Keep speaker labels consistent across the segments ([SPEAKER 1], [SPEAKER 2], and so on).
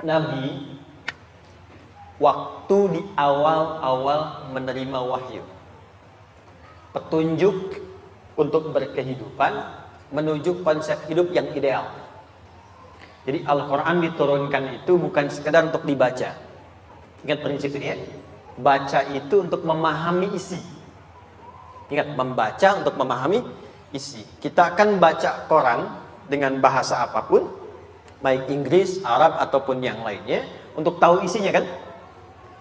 [SPEAKER 1] Nabi waktu di awal-awal menerima wahyu, petunjuk untuk berkehidupan menuju konsep hidup yang ideal. Jadi Al-Quran diturunkan itu bukan sekedar untuk dibaca. Ingat prinsip ini ya. Baca itu untuk memahami isi. Ingat, membaca untuk memahami isi. Kita akan baca Quran dengan bahasa apapun, baik Inggris, Arab ataupun yang lainnya, untuk tahu isinya kan?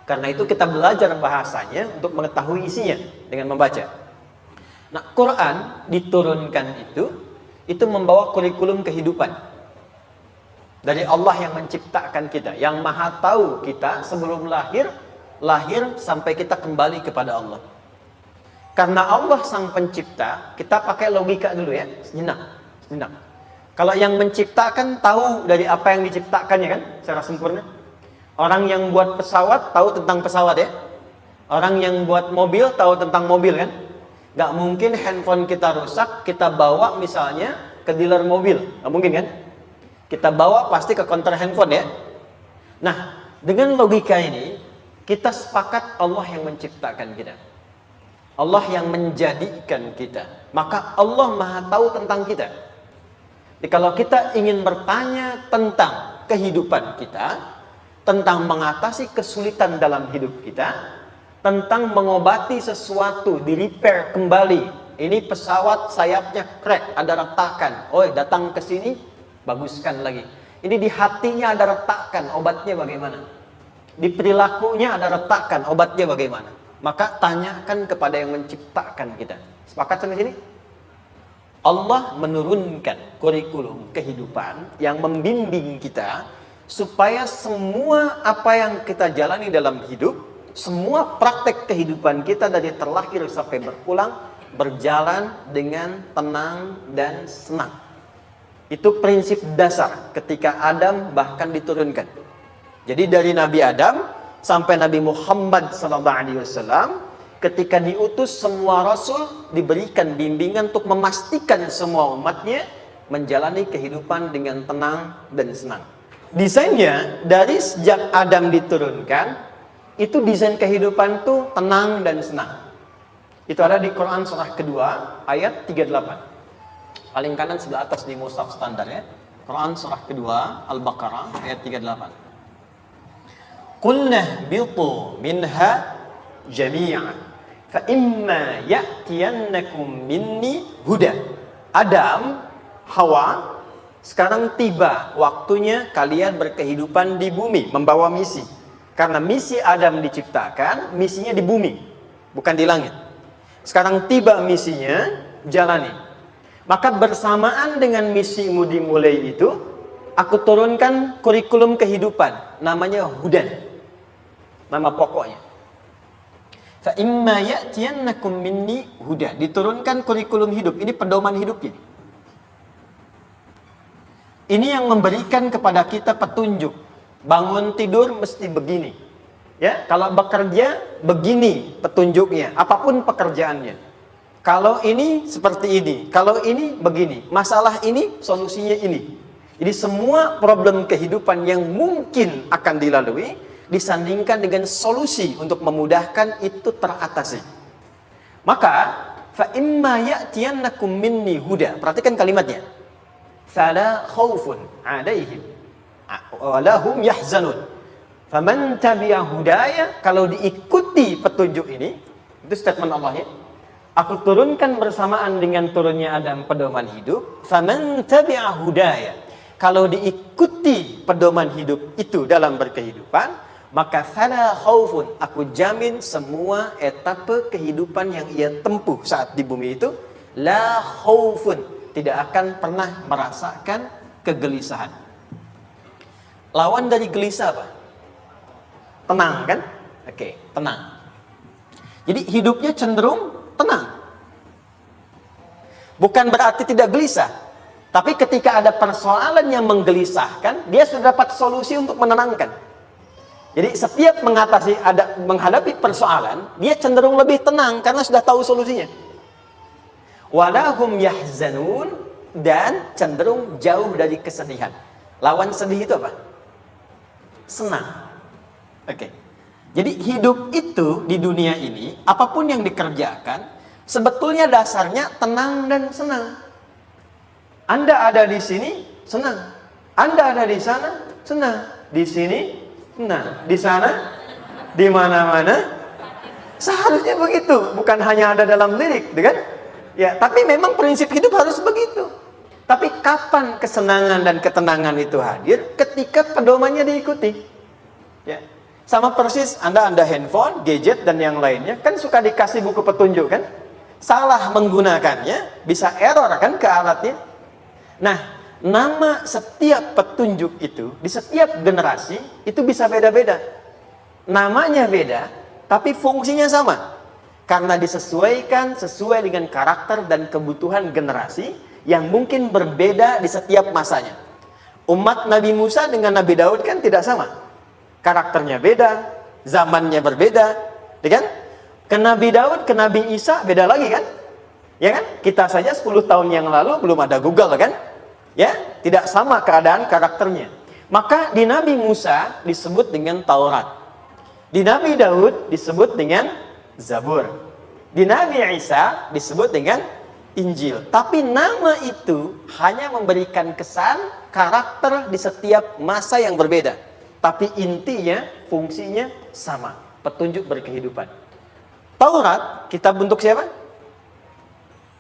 [SPEAKER 1] Karena itu kita belajar bahasanya untuk mengetahui isinya dengan membaca. Nah, Quran diturunkan itu membawa kurikulum kehidupan dari Allah yang menciptakan kita, yang maha tahu kita sebelum lahir sampai kita kembali kepada Allah. Karena Allah sang pencipta, kita pakai logika dulu ya, sejenak. Kalau yang menciptakan tahu dari apa yang diciptakannya kan, secara sempurna. Orang yang buat pesawat tahu tentang pesawat ya. Orang yang buat mobil tahu tentang mobil kan. Gak mungkin handphone kita rusak, kita bawa misalnya ke dealer mobil. Gak mungkin kan. Kita bawa pasti ke counter handphone ya. Nah, dengan logika ini, kita sepakat Allah yang menciptakan kita. Allah yang menjadikan kita. Maka Allah maha tahu tentang kita. Jadi kalau kita ingin bertanya tentang kehidupan kita, tentang mengatasi kesulitan dalam hidup kita, tentang mengobati sesuatu, di-repair kembali. Ini pesawat sayapnya crack, ada retakan. Oh, datang ke sini, baguskan lagi. Ini di hatinya ada retakan, obatnya bagaimana? Di perilakunya ada retakan, obatnya bagaimana? Maka tanyakan kepada yang menciptakan kita. Sepakat sampai sini? Allah menurunkan kurikulum kehidupan yang membimbing kita supaya semua apa yang kita jalani dalam hidup, semua praktek kehidupan kita dari terlahir sampai berpulang, berjalan dengan tenang dan senang. Itu prinsip dasar ketika Adam bahkan diturunkan. Jadi dari Nabi Adam sampai Nabi Muhammad SAW, ketika diutus semua rasul diberikan bimbingan untuk memastikan semua umatnya menjalani kehidupan dengan tenang dan senang. Desainnya dari sejak Adam diturunkan, itu desain kehidupan tuh tenang dan senang. Itu ada di Quran surah kedua ayat 38. Paling kanan sebelah atas di mushaf standar ya. Quran surah kedua Al-Baqarah ayat 38. Qulna bitu minha jami'an fa imma ya'tiyannakum minni huda. Adam, Hawa, sekarang tiba waktunya kalian berkehidupan di bumi, membawa misi. Karena misi Adam diciptakan, misinya di bumi, bukan di langit. Sekarang tiba misinya, jalani. Maka bersamaan dengan misimu dimulai itu, aku turunkan kurikulum kehidupan, namanya hudan. Nama pokoknya. Fa imma ya'tiyannakum minni huda. Diturunkan kurikulum hidup, ini pedoman hidupnya. Ini yang memberikan kepada kita petunjuk. Bangun tidur mesti begini. Ya, kalau bekerja begini petunjuknya, apapun pekerjaannya. Kalau ini seperti ini, kalau ini begini. Masalah ini solusinya ini. Jadi semua problem kehidupan yang mungkin akan dilalui disandingkan dengan solusi untuk memudahkan itu teratasi. Maka fa imma ya'tiyannakum minni huda. Perhatikan kalimatnya. Fala khaufun 'alaihim wa lahum yahzanun. Faman tabi'a hudaya, kalau diikuti petunjuk ini, itu statement Allah ya. Aku turunkan bersamaan dengan turunnya Adam pedoman hidup. Faman tabi'a hudaya. Kalau diikuti pedoman hidup itu dalam berkehidupan, maka fala khaufun, aku jamin semua etape kehidupan yang ia tempuh saat di bumi itu la khaufun, tidak akan pernah merasakan kegelisahan. Lawan dari gelisah apa? Tenang kan? Oke, tenang. Jadi hidupnya cenderung tenang. Bukan berarti tidak gelisah, tapi ketika ada persoalan yang menggelisahkan, dia sudah dapat solusi untuk menenangkan. Jadi setiap menghadapi persoalan, dia cenderung lebih tenang karena sudah tahu solusinya. Walahum yahzanun, dan cenderung jauh dari kesedihan. Lawan sedih itu apa? senang. Oke. Jadi hidup itu di dunia ini, apapun yang dikerjakan, sebetulnya dasarnya tenang dan senang. Anda ada di sini, senang. Anda ada di sana, senang. Di sini, senang. Di sana, di mana-mana, seharusnya begitu. Bukan hanya ada dalam lirik, kan? Ya, tapi memang prinsip hidup harus begitu. Tapi kapan kesenangan dan ketenangan itu hadir? Ketika pedomannya diikuti. Ya. Sama persis Anda handphone, gadget, dan yang lainnya, kan suka dikasih buku petunjuk, kan? Salah menggunakannya, bisa error kan ke alatnya. Nah, nama setiap petunjuk itu, di setiap generasi, itu bisa beda-beda. Namanya beda, tapi fungsinya sama. Karena disesuaikan sesuai dengan karakter dan kebutuhan generasi, yang mungkin berbeda di setiap masanya. Umat Nabi Musa dengan Nabi Daud kan tidak sama. Karakternya beda, zamannya berbeda, ya kan? Ke Nabi Daud, ke Nabi Isa beda lagi kan? Ya kan? Kita saja 10 tahun yang lalu belum ada Google kan? Ya, tidak sama keadaan karakternya. Maka di Nabi Musa disebut dengan Taurat. Di Nabi Daud disebut dengan Zabur. Di Nabi Isa disebut dengan Injil. Tapi nama itu hanya memberikan kesan karakter di setiap masa yang berbeda. Tapi intinya, fungsinya sama. Petunjuk berkehidupan. Taurat, kitab untuk siapa?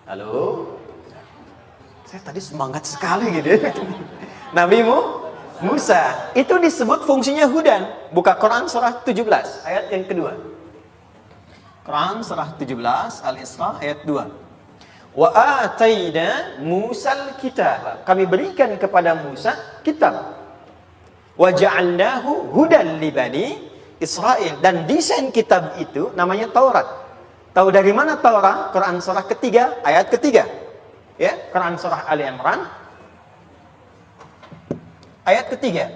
[SPEAKER 1] Halo? Saya tadi semangat sekali gitu ya. Nabi Musa. Itu disebut fungsinya hudan. Buka Quran surah 17, ayat yang kedua. Quran surah 17, Al-Isra, ayat 2. Wa ataina Musal kitab. Kami berikan kepada Musa kitab. Wa ja'alnahu hudan li bani Israel. Dan desain kitab itu namanya Taurat. Tahu dari mana Taurat? Quran surah ketiga, ayat ketiga. Ya, Quran surah Ali Imran, ayat ketiga.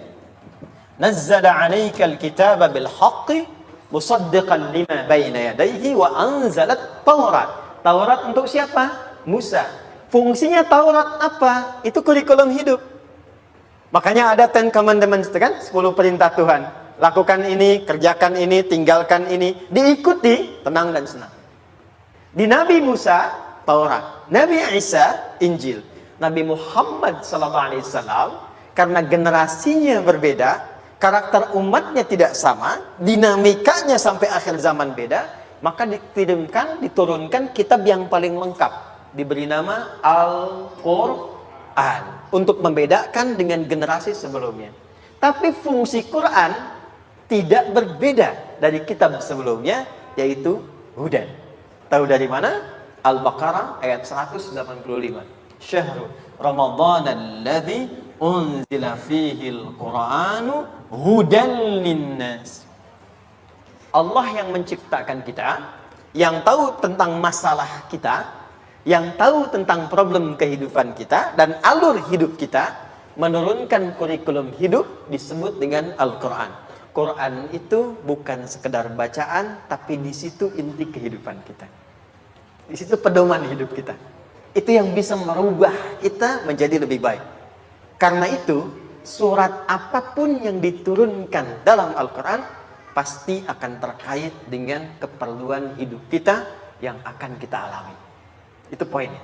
[SPEAKER 1] Nazzala 'alaikal kitaba bil haqqi musaddiqan lima baina yadayhi wa anzalat Taurat. Taurat untuk siapa? Musa. Fungsinya Taurat apa? Itu kurikulum hidup. Makanya ada 10 commandments, kan? 10 perintah Tuhan. Lakukan ini, kerjakan ini, tinggalkan ini. Diikuti, tenang dan senang. Di Nabi Musa, Taurat. Nabi Isa, Injil. Nabi Muhammad SAW, karena generasinya berbeda, karakter umatnya tidak sama, dinamikanya sampai akhir zaman beda, maka diturunkan kitab yang paling lengkap. Diberi nama Al-Quran. Untuk membedakan dengan generasi sebelumnya. Tapi fungsi Quran tidak berbeda dari kitab sebelumnya, yaitu hudan. Tahu dari mana? Al-Baqarah ayat 185. Syahrul Ramadhan alladzi unzila fihi al-Qur'anu hudan linnas. Allah yang menciptakan kita, yang tahu tentang masalah kita, yang tahu tentang problem kehidupan kita dan alur hidup kita, menurunkan kurikulum hidup disebut dengan Al-Quran. Quran itu bukan sekedar bacaan, tapi di situ inti kehidupan kita. Di situ pedoman hidup kita. Itu yang bisa merubah kita menjadi lebih baik. Karena itu, surat apapun yang diturunkan dalam Al-Quran pasti akan terkait dengan keperluan hidup kita yang akan kita alami. Itu poinnya.